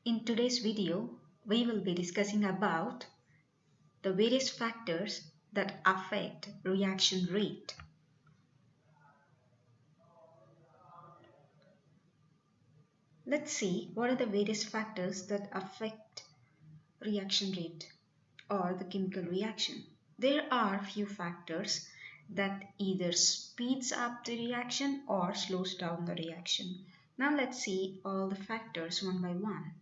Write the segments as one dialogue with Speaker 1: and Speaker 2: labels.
Speaker 1: In today's video, we will be discussing about the various factors that affect reaction rate. Let's see what are the various factors that affect reaction rate or the chemical reaction. There are few factors that either speeds up the reaction or slows down the reaction. Now let's see all the factors one by one.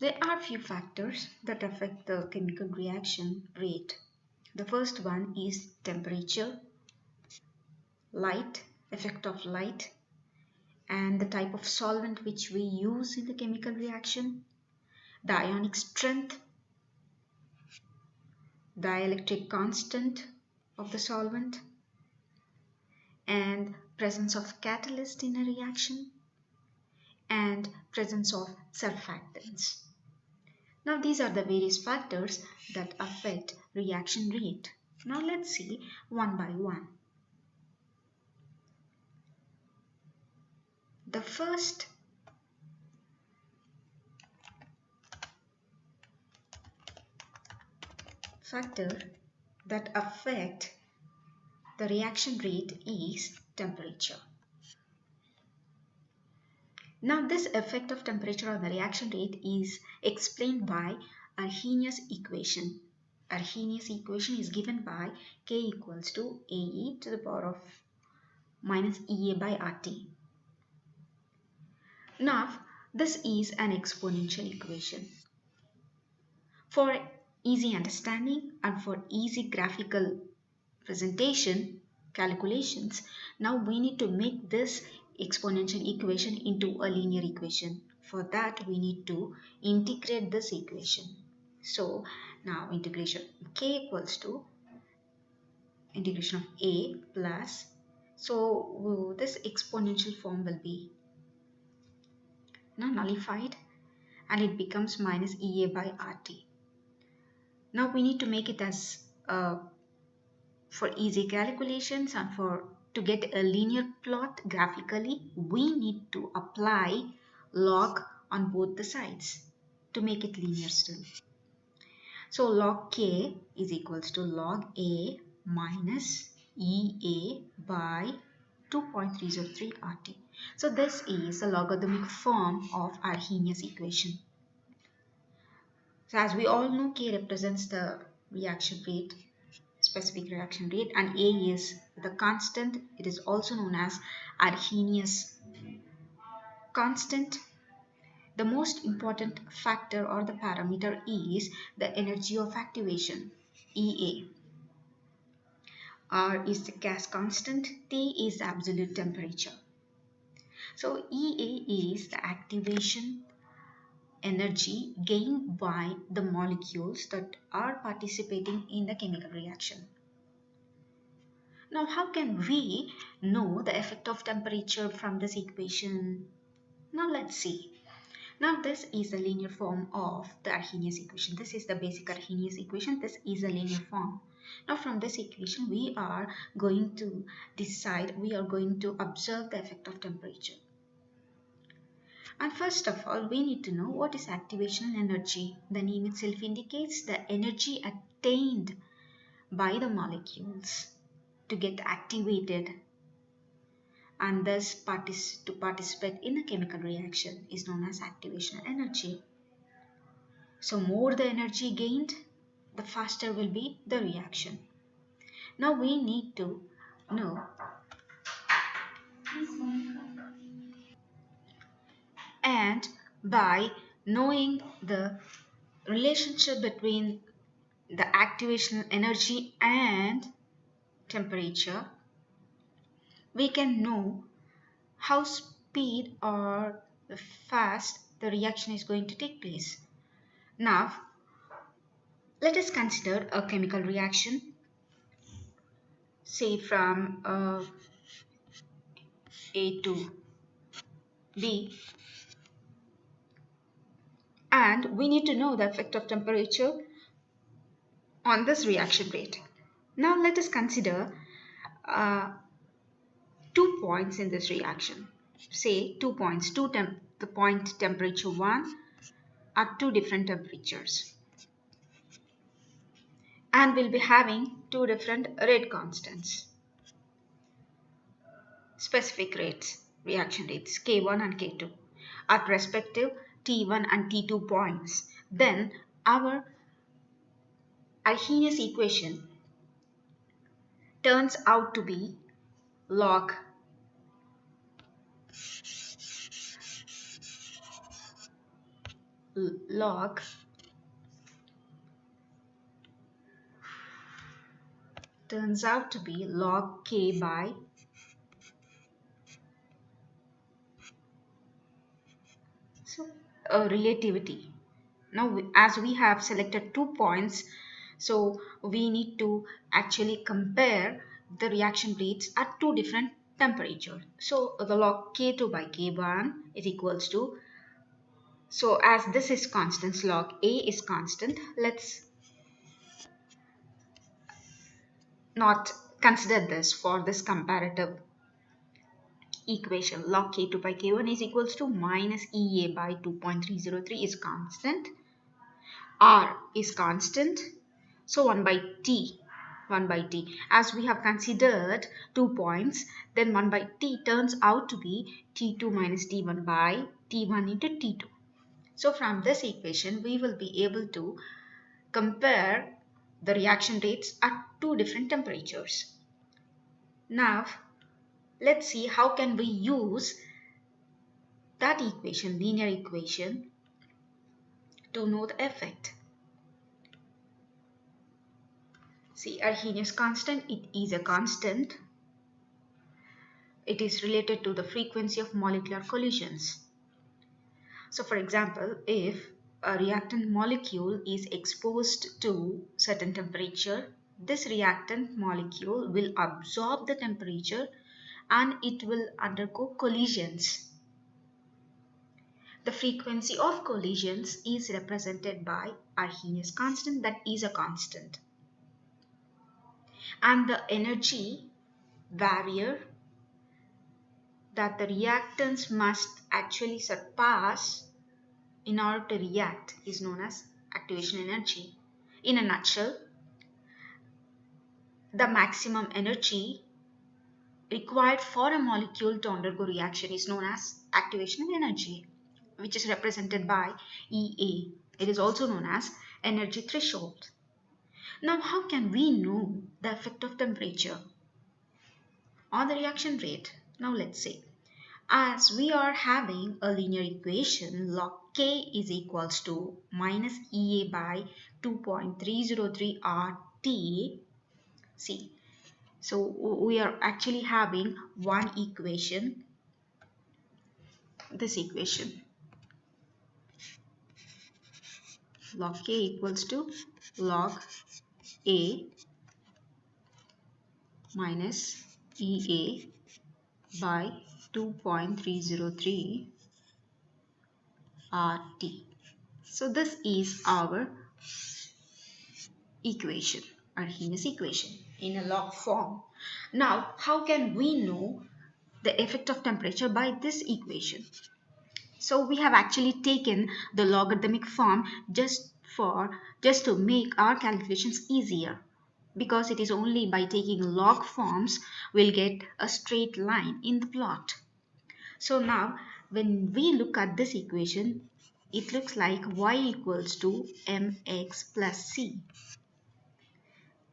Speaker 1: There are few factors that affect the chemical reaction rate. The first one is temperature, light, effect of light, and the type of solvent which we use in the chemical reaction, the ionic strength, dielectric constant of the solvent, and presence of catalyst in a reaction, and presence of surfactants. Now these are the various factors that affect reaction rate. Now let's see one by one. The first factor that affect the reaction rate is temperature. Now this effect of temperature on the reaction rate is explained by Arrhenius equation. Arrhenius equation is given by K equals to AE to the power of minus EA by RT. Now this is an exponential equation. For easy understanding and for easy graphical presentation calculations, now we need to make this exponential equation into a linear equation. For that we need to integrate this equation. So now integration K equals to integration of A plus, so this exponential form will be now nullified and it becomes minus EA by RT. Now we need to make it as for easy calculations and for to get a linear plot graphically, we need to apply log on both the sides to make it linear still. So log K is equals to log A minus EA by 2.303 RT. So this is the logarithmic form of Arrhenius equation. So as we all know, K represents the reaction rate, specific reaction rate, and A is the constant. It is also known as Arrhenius constant. The most important factor or the parameter is the energy of activation, EA. R is the gas constant, T is the absolute temperature. So EA is the activation energy gained by the molecules that are participating in the chemical reaction. Now how can we know the effect of temperature from this equation? Now let's see. Now this is the linear form of the Arrhenius equation. This is the basic Arrhenius equation. This is a linear form. Now from this equation we are going to observe the effect of temperature. And first of all, we need to know what is activation energy. The name itself indicates the energy attained by the molecules to get activated and thus to participate in a chemical reaction is known as activation energy. So more the energy gained, the faster will be the reaction. Now we need to know and by knowing the relationship between the activation energy and temperature, we can know how speed or fast the reaction is going to take place. Now let us consider a chemical reaction, say from A to B, and we need to know the effect of temperature on this reaction rate. Now let us consider two points in this reaction. Say 2 points, the point temperature 1 at two different temperatures. And we'll be having two different rate constants, specific rates, reaction rates K1 and K2 at respective T1 and T2 points. Then our Arrhenius equation turns out to be log log turns out to be log K by relativity. Now, as we have selected 2 points, so we need to actually compare the reaction rates at two different temperatures. So the log K2 by K1 is equals to, so as this is constant, log A is constant, let's not consider this for this comparative equation. Log K2 by K1 is equals to minus EA by 2.303 is constant. R is constant. So 1 by T. 1 by T. As we have considered 2 points, then 1 by T turns out to be T2 minus T1 by T1 into T2. So from this equation, we will be able to compare the reaction rates at two different temperatures. Now, let's see how can we use that equation, linear equation, to know the effect. See, Arrhenius constant, it is a constant. It is related to the frequency of molecular collisions. So for example, if a reactant molecule is exposed to certain temperature, this reactant molecule will absorb the temperature and it will undergo collisions. The frequency of collisions is represented by Arrhenius constant, that is a constant. And the energy barrier that the reactants must actually surpass in order to react is known as activation energy. In a nutshell, the maximum energy required for a molecule to undergo reaction is known as activation energy, which is represented by EA. It is also known as energy threshold. Now, how can we know the effect of temperature on the reaction rate? Now, let's say, as we are having a linear equation, log K is equals to minus EA by 2.303 RT. See, so we are actually having one equation, this equation. Log K equals to log A minus EA by 2.303 RT. So this is our equation, Arrhenius equation in a log form. Now, how can we know the effect of temperature by this equation? So we have actually taken the logarithmic form just to make our calculations easier, because it is only by taking log forms we'll get a straight line in the plot. So now when we look at this equation, it looks like y equals to mx plus c,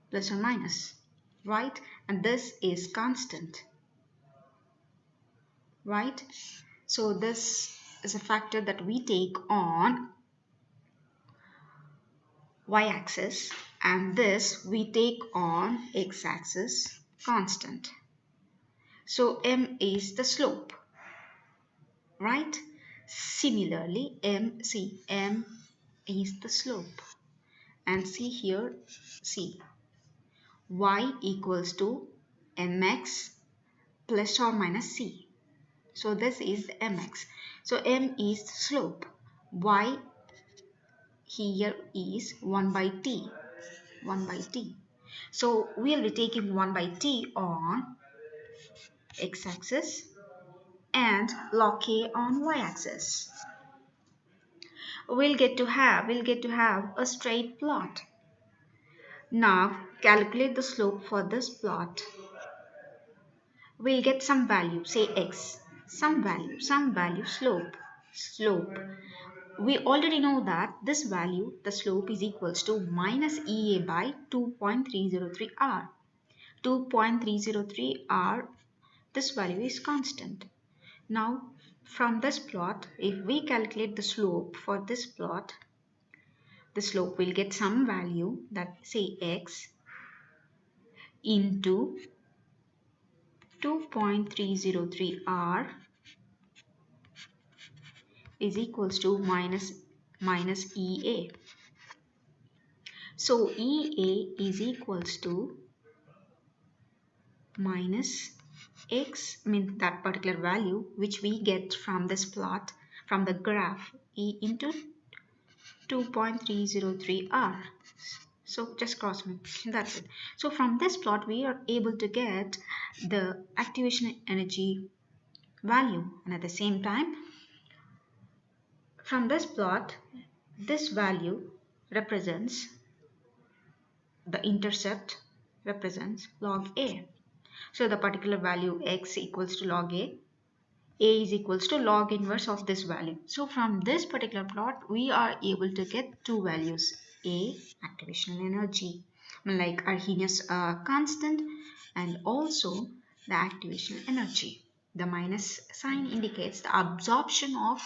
Speaker 1: plus or minus, right? And this is constant, right? So this is a factor that we take on y-axis, and this we take on x-axis constant. So m is the slope, right? Similarly, m is the slope, and see here, see, y equals to mx plus or minus c. So this is the mx. So m is the slope. Y here is 1 by t. 1 by t. So we'll be taking 1 by t on x-axis and log k on y-axis. We'll get to have a straight plot. Now calculate the slope for this plot. We'll get some value, say x, some value, slope. We already know that this value, the slope, is equals to minus EA by 2.303 r. 2.303 r, this value is constant. Now from this plot, if we calculate the slope for this plot, the slope will get some value, that say x into 2.303 r is equals to minus EA. So EA is equals to minus x, means that particular value which we get from this plot, from the graph, E into 2.303 r. So just cross multiply, that's it. So from this plot we are able to get the activation energy value, and at the same time from this plot this value represents, the intercept represents log a. So the particular value x equals to log a is equals to log inverse of this value. So from this particular plot we are able to get two values, a, activation energy, like Arrhenius constant, and also the activation energy. The minus sign indicates the absorption of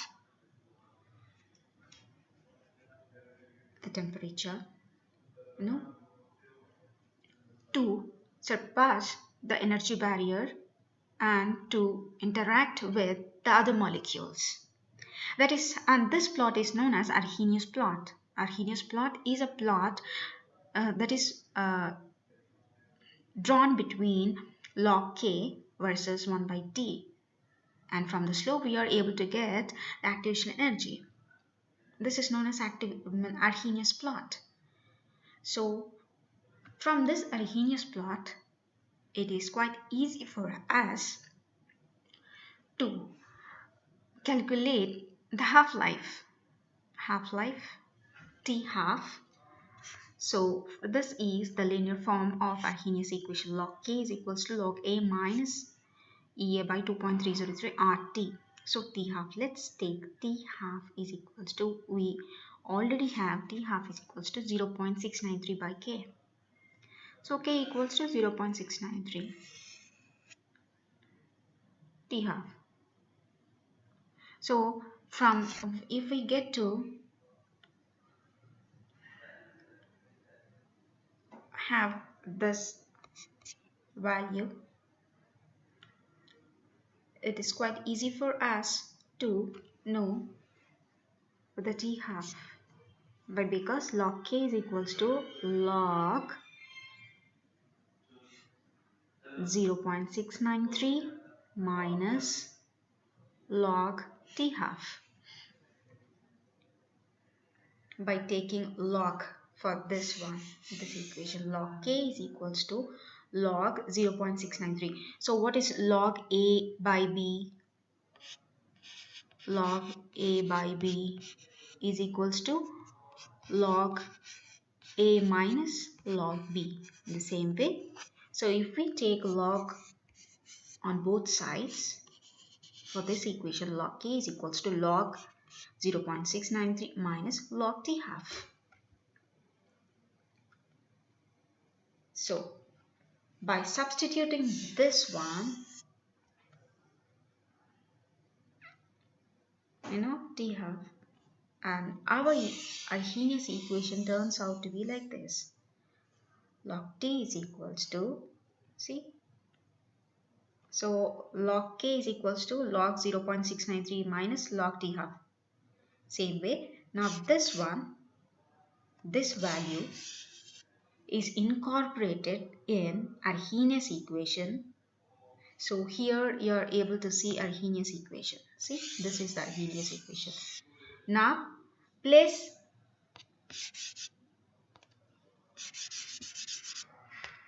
Speaker 1: the temperature, to surpass the energy barrier and to interact with the other molecules. That is, and this plot is known as Arrhenius plot. Arrhenius plot is a plot that is drawn between log k versus 1 by t. And from the slope we are able to get the activation energy. This is known as Arrhenius plot. So from this Arrhenius plot, it is quite easy for us to calculate the half-life t half. So this is the linear form of Arrhenius equation. Log k is equals to log a minus EA by 2.303 RT. So t half, let's take t half is equals to, we already have t half is equals to 0.693 by k. So k equals to 0.693 t half. So from, if we get to have this value, it is quite easy for us to know the t half, but because log k is equals to log 0.693 minus log t half. By taking log for this one, this equation, log k is equals to log 0.693. So what is log a by b? Log a by b is equals to log a minus log b, the same way. So if we take log on both sides, for this equation log k is equals to log 0.693 minus log t half. So by substituting this one, t half, and our Arrhenius equation turns out to be like this. Log t is equals to, see, so log k is equals to log 0.693 minus log t half. Same way, now this one, this value is incorporated in Arrhenius equation. So here you are able to see Arrhenius equation. See, this is the Arrhenius equation. Now place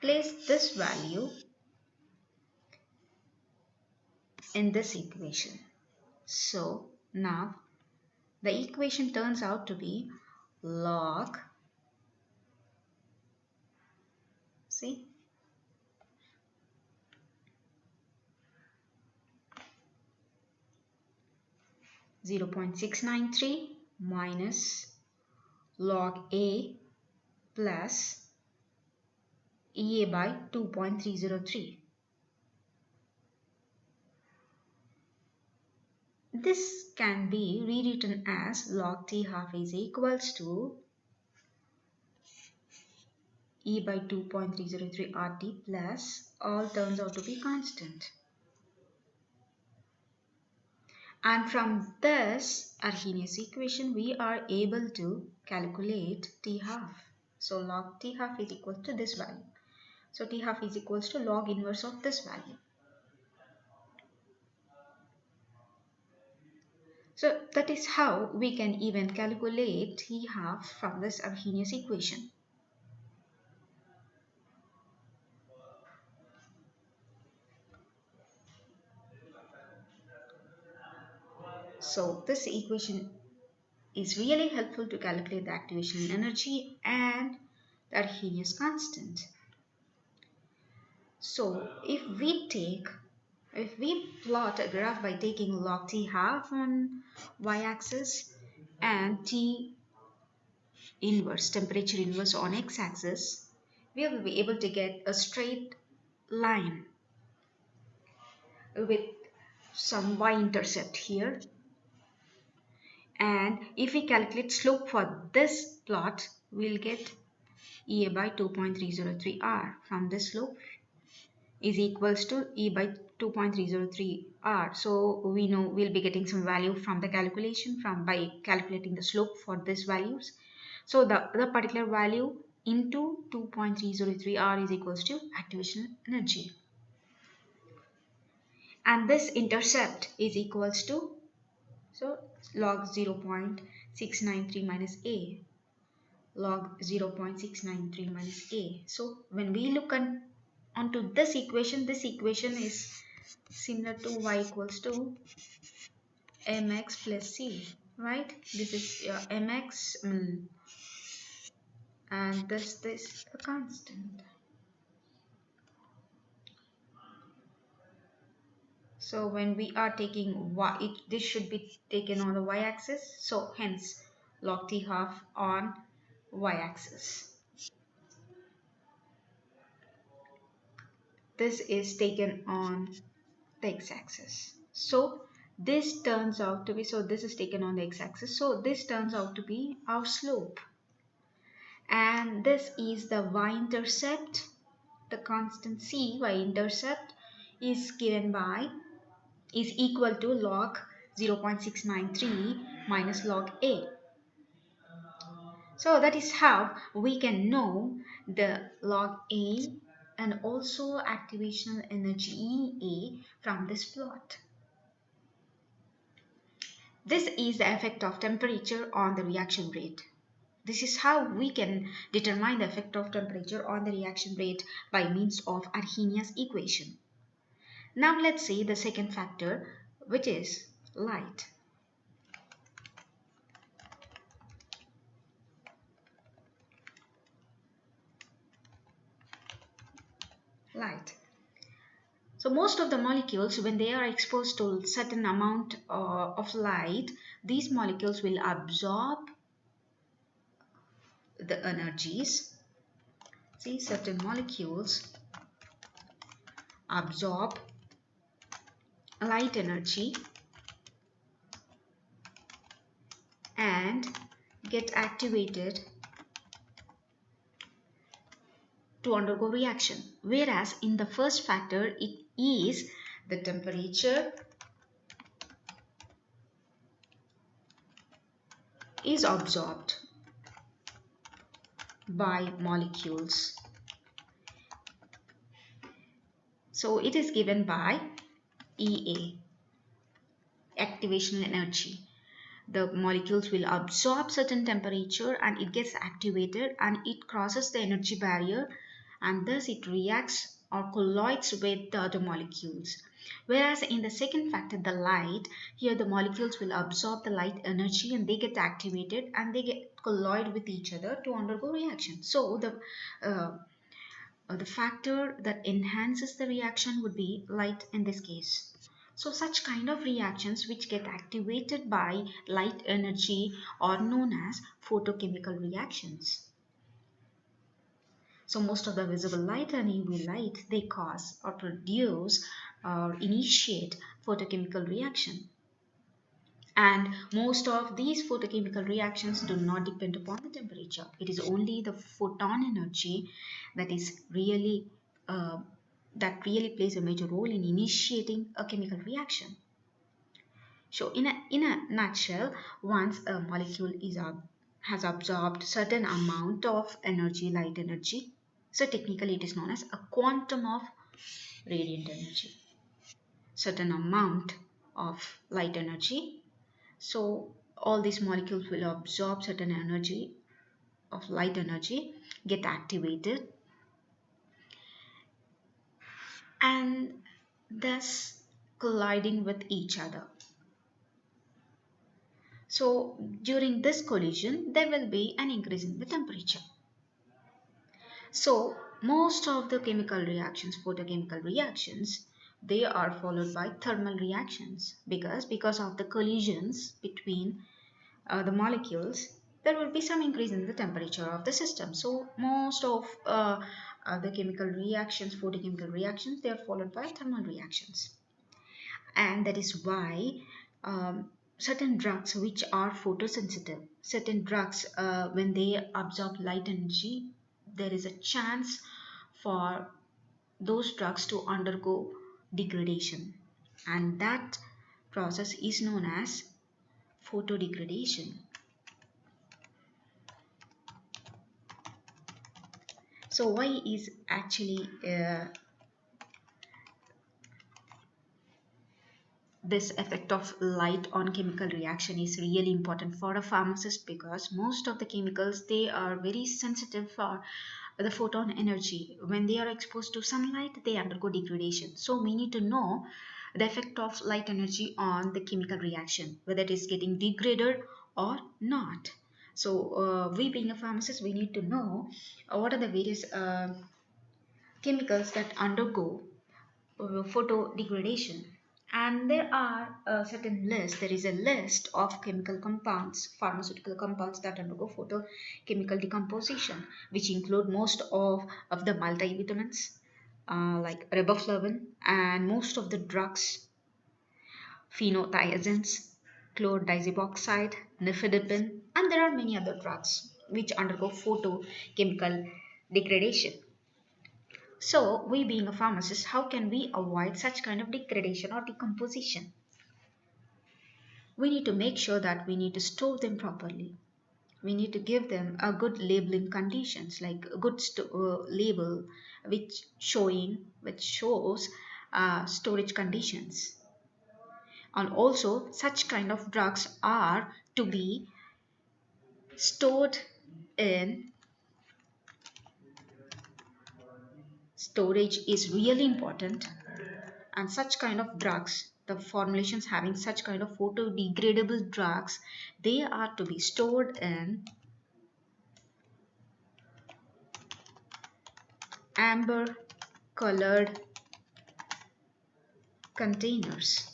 Speaker 1: this value in this equation. So now the equation turns out to be log, see, 0.693 minus log A plus EA by 2.303. This can be rewritten as log T half is equals to E by 2.303 RT plus all turns out to be constant. And from this Arrhenius equation, we are able to calculate T half. So log T half is equal to this value. So T half is equals to log inverse of this value. So that is how we can even calculate T half from this Arrhenius equation. So this equation is really helpful to calculate the activation energy and the Arrhenius constant. So if we plot a graph by taking log T half on y-axis and T inverse, temperature inverse on x-axis, we will be able to get a straight line with some y-intercept here. And if we calculate slope for this plot, we'll get EA by 2.303 R from this slope is equals to E by 2.303 R. So we know we'll be getting some value from the calculation by calculating the slope for these values. So the particular value into 2.303 R is equals to activation energy. And this intercept is equals to, so log 0.693 minus A. Log 0.693 minus A. So when we look onto this equation is similar to y equals to mx plus c, right? This is mx and this a constant. So when we are taking y, this should be taken on the y-axis. So hence log t half on y-axis. This is taken on the x-axis. So this turns out to be, so this is taken on the x-axis. So this turns out to be our slope. And this is the y-intercept. The constant c, y-intercept, is equal to log 0.693 minus log a. So that is how we can know the log a and also activational energy EA from this plot. This is the effect of temperature on the reaction rate. This is how we can determine the effect of temperature on the reaction rate by means of Arrhenius equation. Now let's see the second factor, which is light. Light. So most of the molecules, when they are exposed to a certain amount of light, these molecules will absorb the energies. See, certain molecules absorb light energy and get activated to undergo reaction. Whereas in the first factor, it is the temperature is absorbed by molecules. So it is given by EA, activation energy. The molecules will absorb certain temperature and it gets activated and it crosses the energy barrier and thus it reacts or collides with the other molecules. Whereas in the second factor, the light, here the molecules will absorb the light energy and they get activated and they get collide with each other to undergo reaction. So uh, the factor that enhances the reaction would be light in this case. So such kind of reactions which get activated by light energy are known as photochemical reactions. So most of the visible light and UV light, they cause or produce or initiate photochemical reaction. And most of these photochemical reactions do not depend upon the temperature. It is only the photon energy that is really uh, that really plays a major role in initiating a chemical reaction. So in a nutshell, once a molecule has absorbed certain amount of energy, light energy, so technically it is known as a quantum of radiant energy, certain amount of light energy. So all these molecules will absorb certain energy of light energy, get activated, and thus colliding with each other. So during this collision, there will be an increase in the temperature. So most of the chemical reactions, photochemical reactions, they are followed by thermal reactions because of the collisions between the molecules, there will be some increase in the temperature of the system. So most of the chemical reactions, photochemical reactions, they are followed by thermal reactions. And that is why certain drugs which are photosensitive, certain drugs when they absorb light energy, there is a chance for those drugs to undergo degradation, and that process is known as photodegradation. So why is actually this effect of light on chemical reaction is really important for a pharmacist? Because most of the chemicals, they are very sensitive for the photon energy. When they are exposed to sunlight, they undergo degradation. So we need to know the effect of light energy on the chemical reaction, whether it is getting degraded or not. So we being a pharmacist, we need to know what are the various chemicals that undergo photo degradation. And there are a certain list, there is a list of chemical compounds, pharmaceutical compounds that undergo photochemical decomposition, which include most of the multivitamins like riboflavin, and most of the drugs, phenothiazines, chlordiazepoxide, nifedipine, and there are many other drugs which undergo photochemical degradation. So, we being a pharmacist, how can we avoid such kind of degradation or decomposition? We need to make sure that we need to store them properly. We need to give them a good labeling conditions, like a good label which shows storage conditions. And also, such kind of drugs are to be stored in storage is really important. And such kind of drugs, the formulations having such kind of photodegradable drugs, they are to be stored in amber colored containers.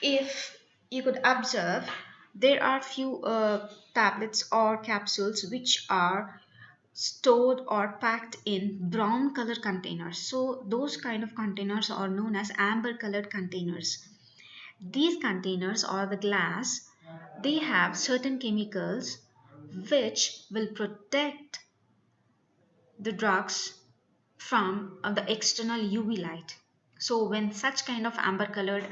Speaker 1: If you could observe, there are few tablets or capsules which are stored or packed in brown color containers. So those kind of containers are known as amber colored containers. These containers or the glass, they have certain chemicals which will protect the drugs from the external UV light. So when such kind of amber colored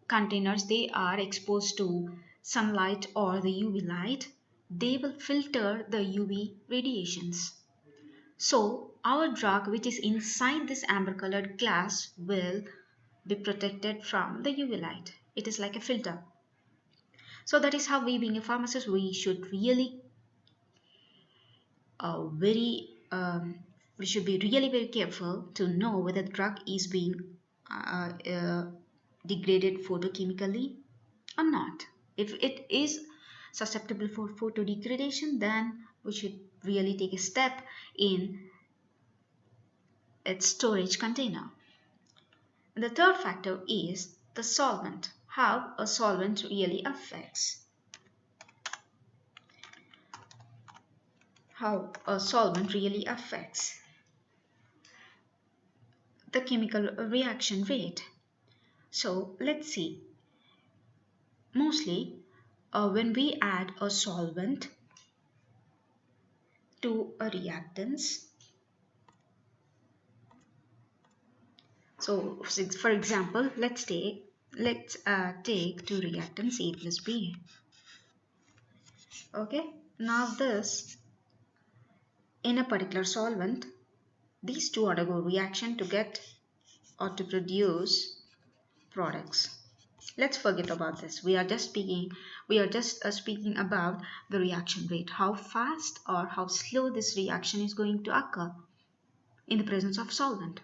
Speaker 1: containers, they are exposed to sunlight or the UV light, they will filter the UV radiations. So our drug which is inside this amber colored glass will be protected from the UV light. It is like a filter. So that is how we being a pharmacist, we should really very we should be really very careful to know whether the drug is being degraded photochemically or not. If it is susceptible for photodegradation, then we should really take a step in its storage container. And the third factor is the solvent, how a solvent really affects. How a solvent really affects the chemical reaction rate. So let's see. Mostly when we add a solvent to a reactants. So for example, let's take two reactants A plus B. Okay, now this in a particular solvent, these two undergo reaction to get or to produce products. Let's forget about this. We are just speaking about the reaction rate, how fast or how slow this reaction is going to occur in the presence of solvent.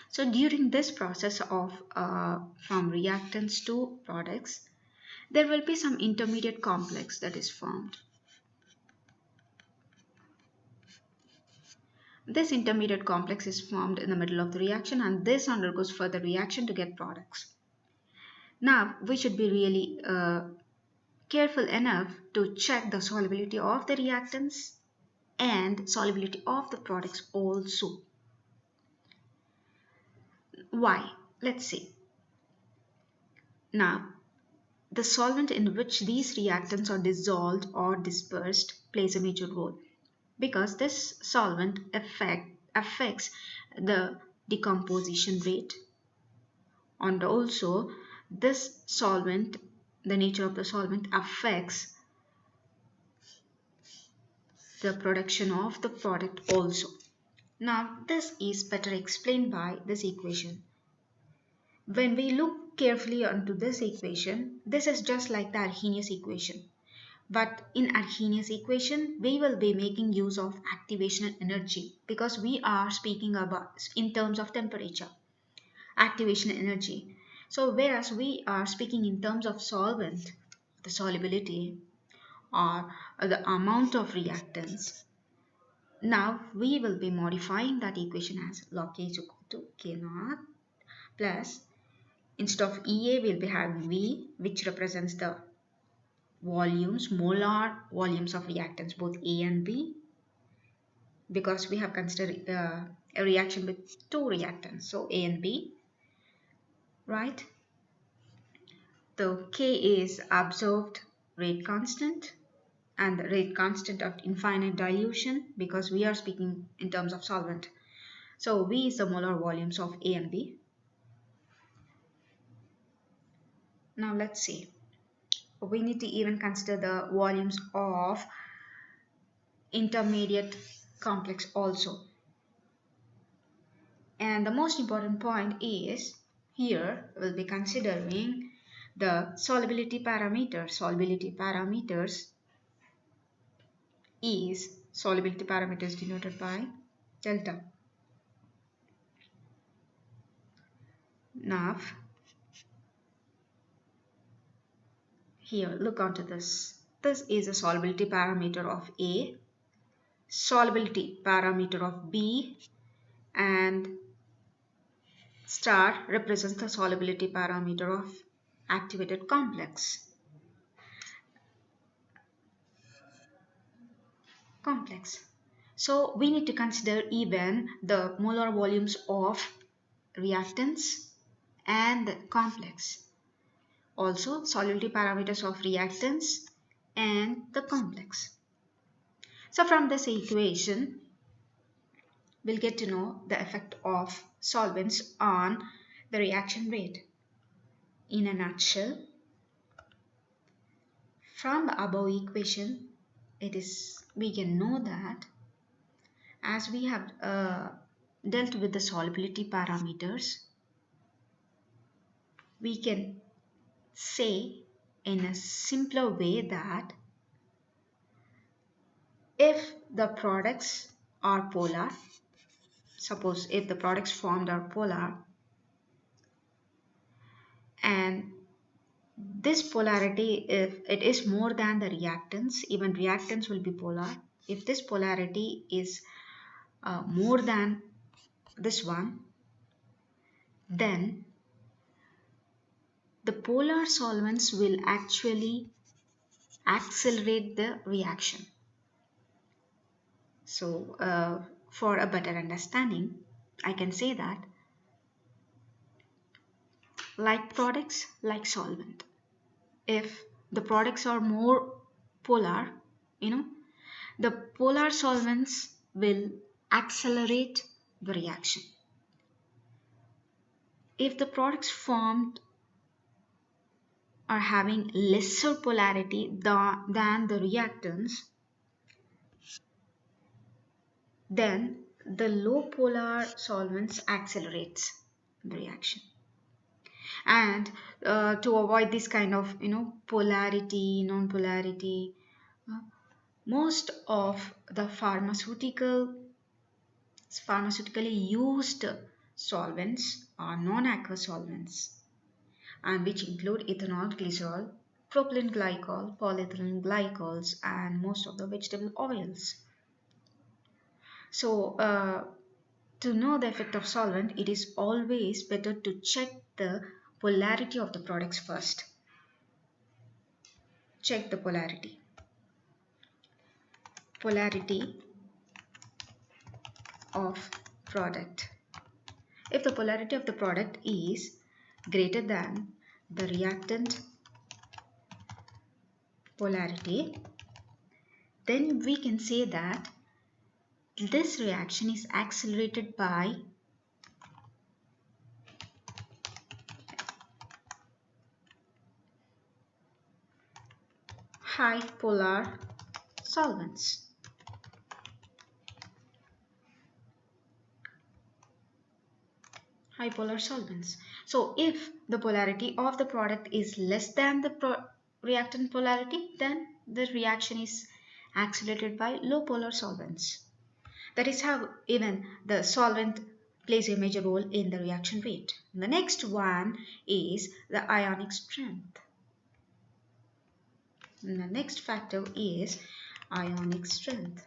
Speaker 1: So during this process of from reactants to products, there will be some intermediate complex that is formed. This intermediate complex is formed in the middle of the reaction, and this undergoes further reaction to get products. Now we should be really careful enough to check the solubility of the reactants and solubility of the products also. Why? Let's see. Now, the solvent in which these reactants are dissolved or dispersed plays a major role because this solvent affects the decomposition rate, and also this solvent, the nature of the solvent affects the production of the product also. Now, this is better explained by this equation. When we look carefully onto this equation, this is just like the Arrhenius equation. But in Arrhenius equation, we will be making use of activation energy because we are speaking about in terms of temperature, activation energy. So whereas we are speaking in terms of solvent, the solubility or the amount of reactants, now we will be modifying that equation as log K is equal to K naught plus, instead of EA we'll be having V, which represents the volumes, molar volumes of reactants, both A and B, because we have considered a reaction with two reactants, so A and B, right? The K is observed rate constant and the rate constant of infinite dilution because we are speaking in terms of solvent. So V is the molar volumes of A and B. Now let's see. We need to even consider the volumes of intermediate complex also. And the most important point is here we'll be considering the solubility parameter. Solubility parameters is denoted by delta. Now here look onto this. This is a solubility parameter of A, solubility parameter of B, and star represents the solubility parameter of activated complex. So we need to consider even the molar volumes of reactants and the complex. Also solubility parameters of reactants and the complex. So from this equation, we'll get to know the effect of solvents on the reaction rate. In a nutshell, from the above equation, we can know that as we have dealt with the solubility parameters, we can say in a simpler way that if the products are polar, suppose if the products formed are polar, and this polarity, if it is more than the reactants, even reactants will be polar. If this polarity is more than this one, then the polar solvents will actually accelerate the reaction. So, for a better understanding, I can say that like products, like solvent. If the products are more polar, you know, the polar solvents will accelerate the reaction. If the products formed are having lesser polarity than the reactants, then the low polar solvents accelerates the reaction. And to avoid this kind of polarity, non-polarity, uh, most of the pharmaceutically used solvents are non-aqueous solvents, and which include ethanol, glycerol, propylene glycol, polyethylene glycols, and most of the vegetable oils. So, to know the effect of solvent, it is always better to check the polarity of the products first. Check the polarity. Polarity of product. If the polarity of the product is greater than the reactant polarity, then we can say that this reaction is accelerated by high polar solvents. High polar solvents. So if the polarity of the product is less than the reactant polarity, then the reaction is accelerated by low polar solvents. That is how even the solvent plays a major role in the reaction rate. The next one is the ionic strength. And the next factor is ionic strength.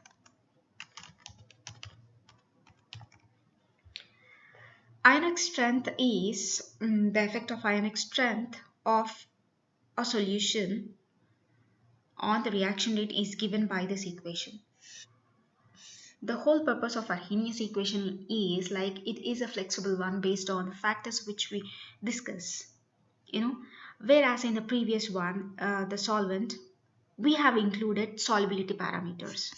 Speaker 1: Ionic strength is the effect of ionic strength of a solution on the reaction rate is given by this equation. The whole purpose of Arrhenius equation is like it is a flexible one based on the factors which we discuss. Whereas in the previous one, the solvent, we have included solubility parameters.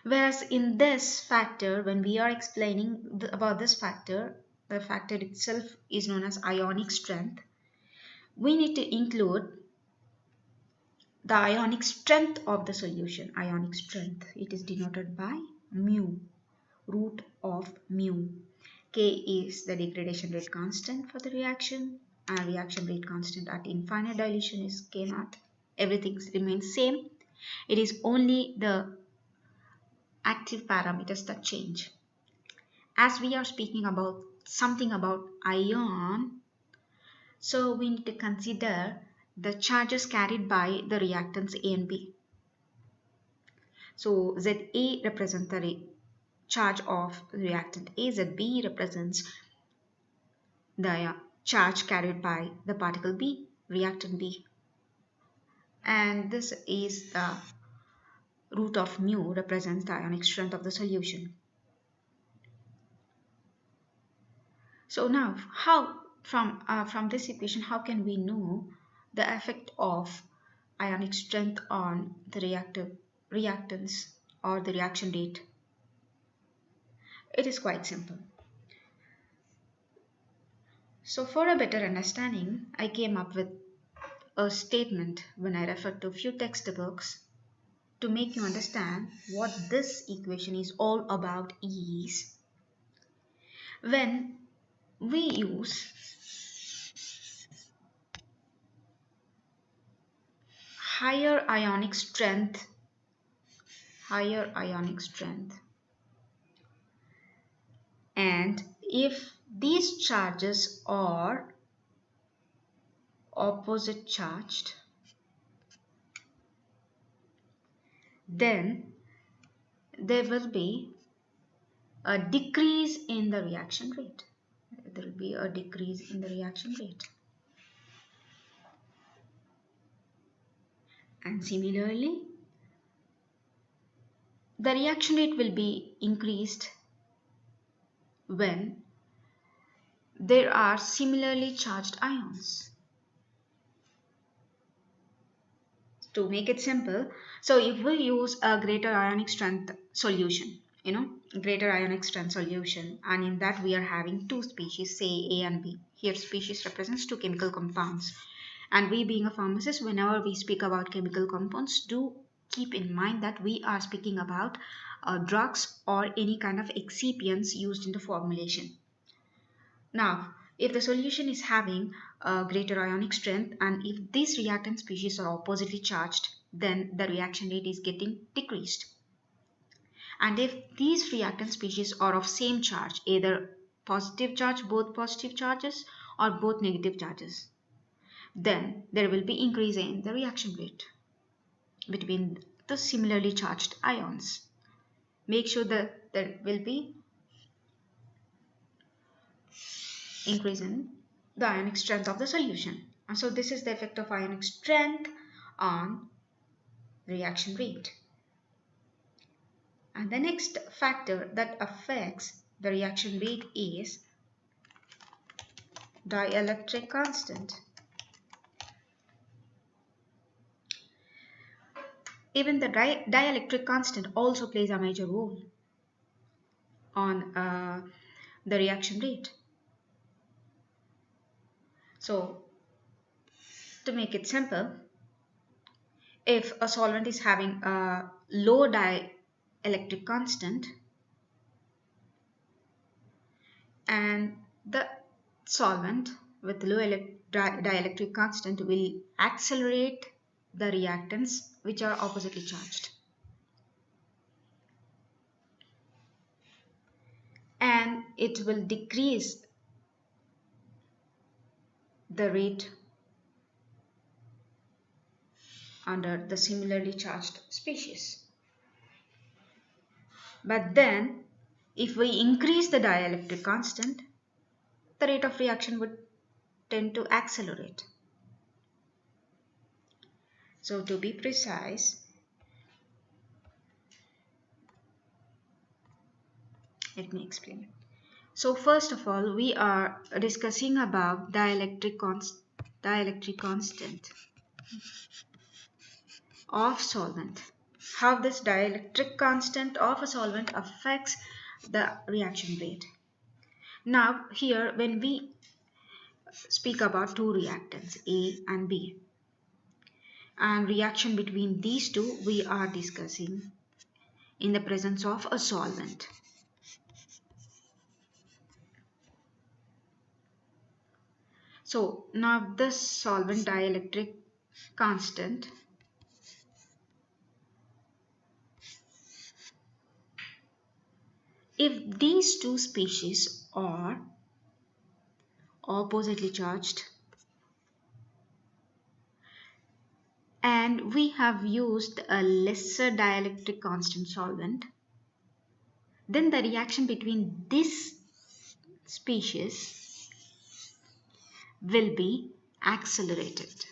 Speaker 1: Whereas in this factor, when we are explaining about this factor, the factor itself is known as ionic strength. We need to include the ionic strength of the solution. Ionic strength, it is denoted by mu, root of mu. K is the degradation rate constant for the reaction, and reaction rate constant at infinite dilution is K naught. Everything remains same. It is only the active parameters that change. As we are speaking about something about ion, so we need to consider the charges carried by the reactants A and B. So Za represents the charge of reactant A, Zb represents the charge carried by the particle B, reactant B. And this is the root of mu represents the ionic strength of the solution. So now, how from this equation, how can we know the effect of ionic strength on the reactants or the reaction rate? It is quite simple. So for a better understanding, I came up with a statement when I referred to a few textbooks to make you understand what this equation is all about is when we use higher ionic strength higher ionic strength. And if these charges are opposite charged, then there will be a decrease in the reaction rate. There will be a decrease in the reaction rate. And similarly, the reaction rate will be increased when there are similarly charged ions. To make it simple, so if we use a greater ionic strength solution, greater ionic strength solution, and in that we are having two species, say A and B. Here species represents two chemical compounds, and we being a pharmacist, whenever we speak about chemical compounds, do keep in mind that we are speaking about drugs or any kind of excipients used in the formulation. Now, if the solution is having a greater ionic strength and if these reactant species are oppositely charged, then the reaction rate is getting decreased. And if these reactant species are of same charge, either positive charge, both positive charges, or both negative charges, then there will be increase in the reaction rate between the similarly charged ions. Make sure that there will be increase in the ionic strength of the solution. And so this is the effect of ionic strength on reaction rate. And the next factor that affects the reaction rate is dielectric constant. Even the dielectric constant also plays a major role on the reaction rate. So to make it simple, if a solvent is having a low dielectric constant and the solvent with low dielectric constant will accelerate the reactants which are oppositely charged, and it will decrease the rate under the similarly charged species. But then if we increase the dielectric constant, the rate of reaction would tend to accelerate. So to be precise, let me explain. So first of all, we are discussing about dielectric constant of solvent. How this dielectric constant of a solvent affects the reaction rate. Now here when we speak about two reactants A and B, and reaction between these two we are discussing in the presence of a solvent. So now this solvent dielectric constant if these two species are oppositely charged and we have used a lesser dielectric constant solvent, then the reaction between this species will be accelerated.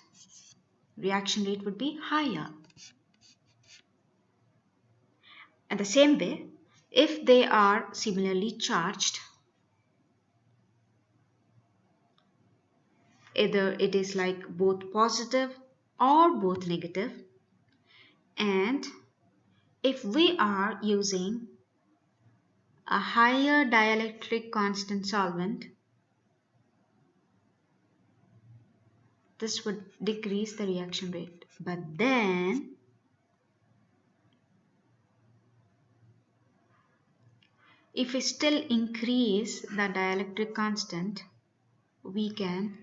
Speaker 1: Reaction rate would be higher. And the same way, if they are similarly charged, either it is like both positive or both negative, and if we are using a higher dielectric constant solvent, this would decrease the reaction rate. But then if we still increase the dielectric constant, we can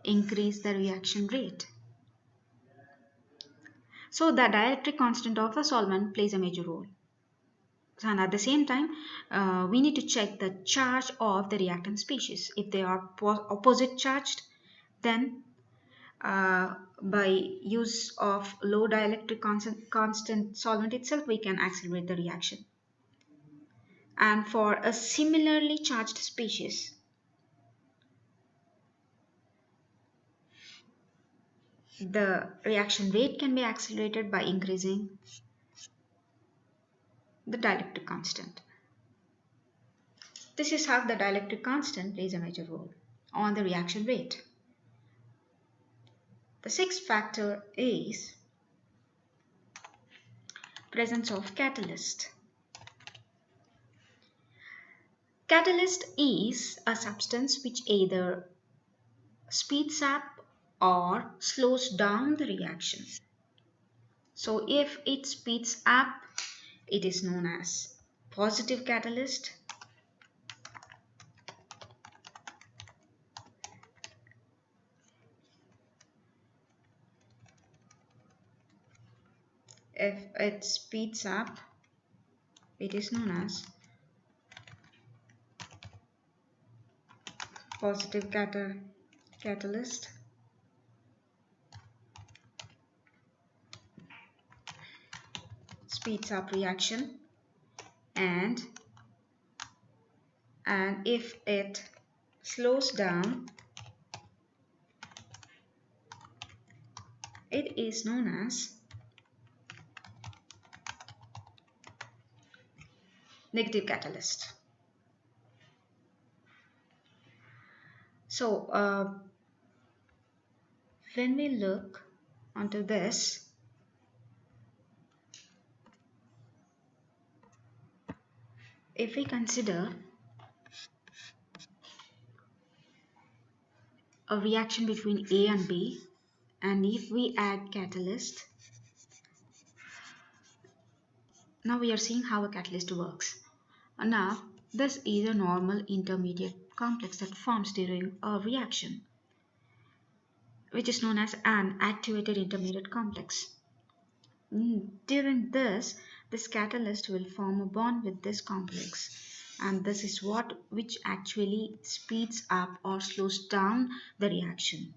Speaker 1: increase the reaction rate. So the dielectric constant of a solvent plays a major role. And at the same time, we need to check the charge of the reactant species. If they are opposite charged, then by use of low dielectric constant solvent itself, we can accelerate the reaction. And for a similarly charged species, the reaction rate can be accelerated by increasing the dielectric constant. This is how the dielectric constant plays a major role on the reaction rate. The sixth factor is presence of catalyst. Catalyst is a substance which either speeds up or slows down the reaction. So if it speeds up, it is known as positive catalyst. If it speeds up, it is known as positive catalyst. Speeds up reaction, and if it slows down, it is known as negative catalyst. So when we look onto this, if we consider a reaction between A and B, and if we add catalyst, now we are seeing how a catalyst works. Now this is a normal intermediate complex that forms during a reaction, which is known as an activated intermediate complex. During this catalyst will form a bond with this complex, and this is which actually speeds up or slows down the reaction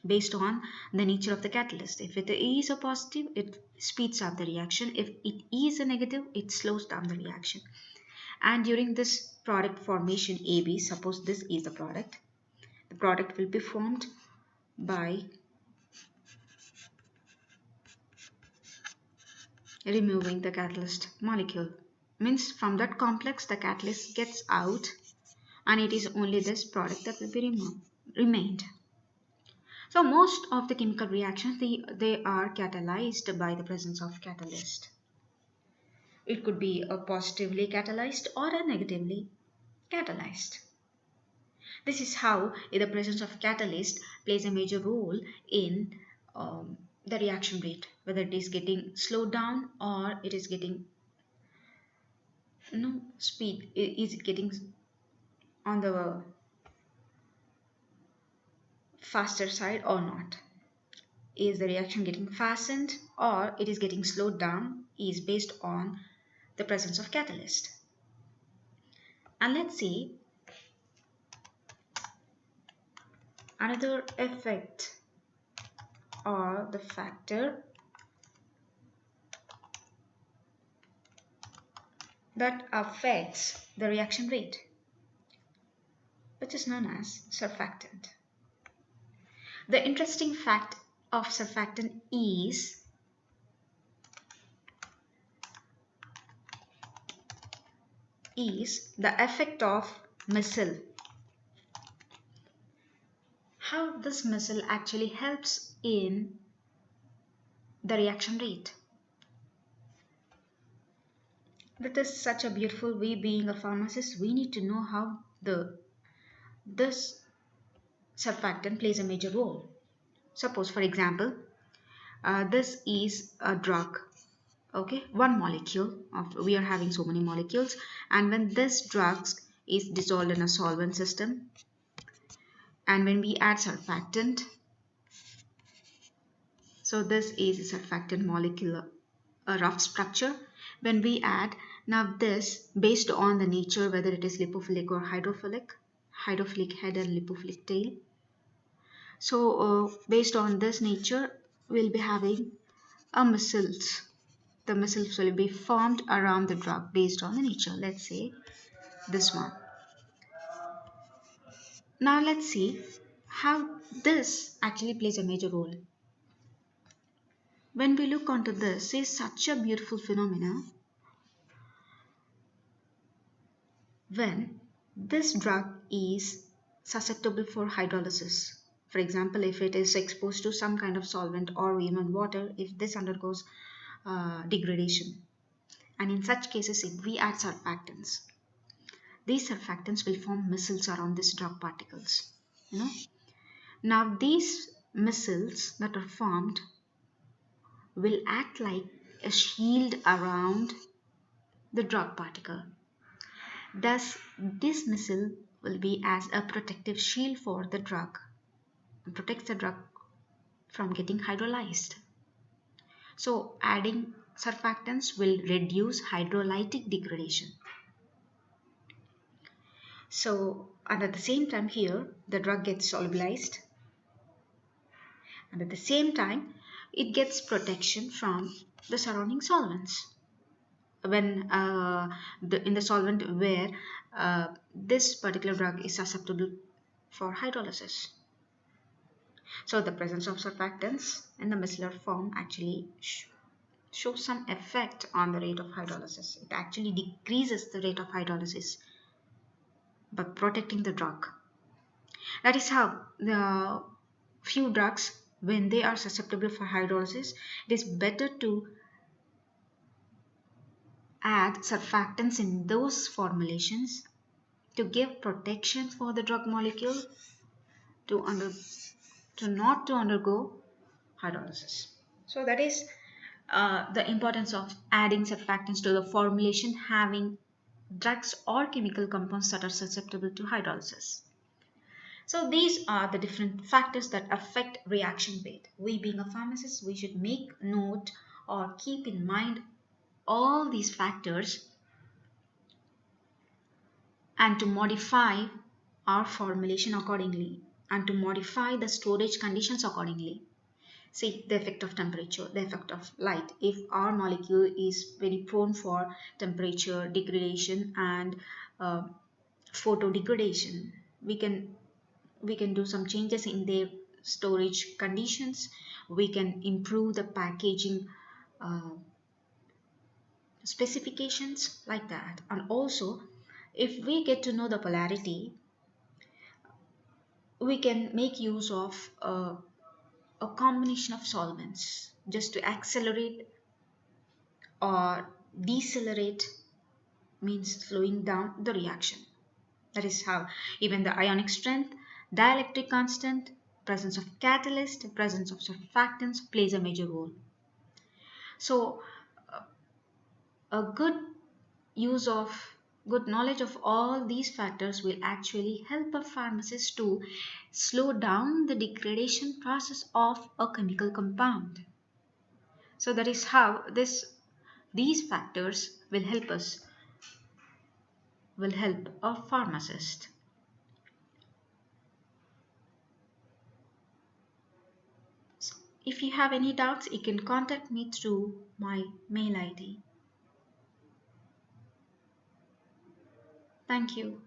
Speaker 1: based on the nature of the catalyst. If it is a positive, it speeds up the reaction. If it is a negative, it slows down the reaction. And during this product formation AB, suppose this is the product will be formed by removing the catalyst molecule. Means from that complex the catalyst gets out, and it is only this product that will be remained. So most of the chemical reactions, they are catalyzed by the presence of catalyst. It could be a positively catalyzed or a negatively catalyzed. This is how the presence of catalyst plays a major role in the reaction rate, whether it is getting slowed down or it is getting speed, is it getting on the faster side or not. Is the reaction getting fastened or it is getting slowed down is based on the presence of catalyst. And let's see another effect or the factor that affects the reaction rate, which is known as surfactant. The interesting fact of surfactant is the effect of missile. How this missile actually helps in the reaction rate. That is such a beautiful way. Being a pharmacist, we need to know how this surfactant plays a major role. Suppose, for example, this is a drug. Okay, one molecule we are having so many molecules, and when this drug is dissolved in a solvent system, and when we add surfactant, So this is a surfactant molecular a rough structure. When we add now this based on the nature, whether it is lipophilic or hydrophilic head and lipophilic tail. So based on this nature, we'll be having a micelles. The micelles will be formed around the drug based on the nature. Let's say this one. Now let's see how this actually plays a major role. When we look onto this, is such a beautiful phenomena when this drug is susceptible for hydrolysis. For example, if it is exposed to some kind of solvent or even water, if this undergoes degradation. And in such cases, if we add surfactants, these surfactants will form micelles around these drug particles. You know? Now these micelles that are formed will act like a shield around the drug particle. Thus, this missile will be as a protective shield for the drug, and protects the drug from getting hydrolyzed. So, adding surfactants will reduce hydrolytic degradation. So, and at the same time here, the drug gets solubilized, and at the same time, it gets protection from the surrounding solvents. When in the solvent where this particular drug is susceptible for hydrolysis. So the presence of surfactants in the micellar form actually shows some effect on the rate of hydrolysis. It actually decreases the rate of hydrolysis by protecting the drug. That is how the few drugs, when they are susceptible for hydrolysis, it is better to add surfactants in those formulations to give protection for the drug molecule to not to undergo hydrolysis. So that is the importance of adding surfactants to the formulation having drugs or chemical compounds that are susceptible to hydrolysis. So these are the different factors that affect reaction rate. We being a pharmacist, we should make note or keep in mind all these factors and to modify our formulation accordingly and to modify the storage conditions accordingly. See the effect of temperature, the effect of light. If our molecule is very prone for temperature degradation and photo degradation, we can do some changes in their storage conditions. We can improve the packaging uh, specifications like that. And also, if we get to know the polarity, we can make use of a combination of solvents just to accelerate or decelerate, means slowing down the reaction. That is how even the ionic strength, dielectric constant, presence of catalyst, presence of surfactants plays a major role. So a use of good knowledge of all these factors will actually help a pharmacist to slow down the degradation process of a chemical compound. So that is how these factors will help a pharmacist. So if you have any doubts, you can contact me through my mail ID. Thank you.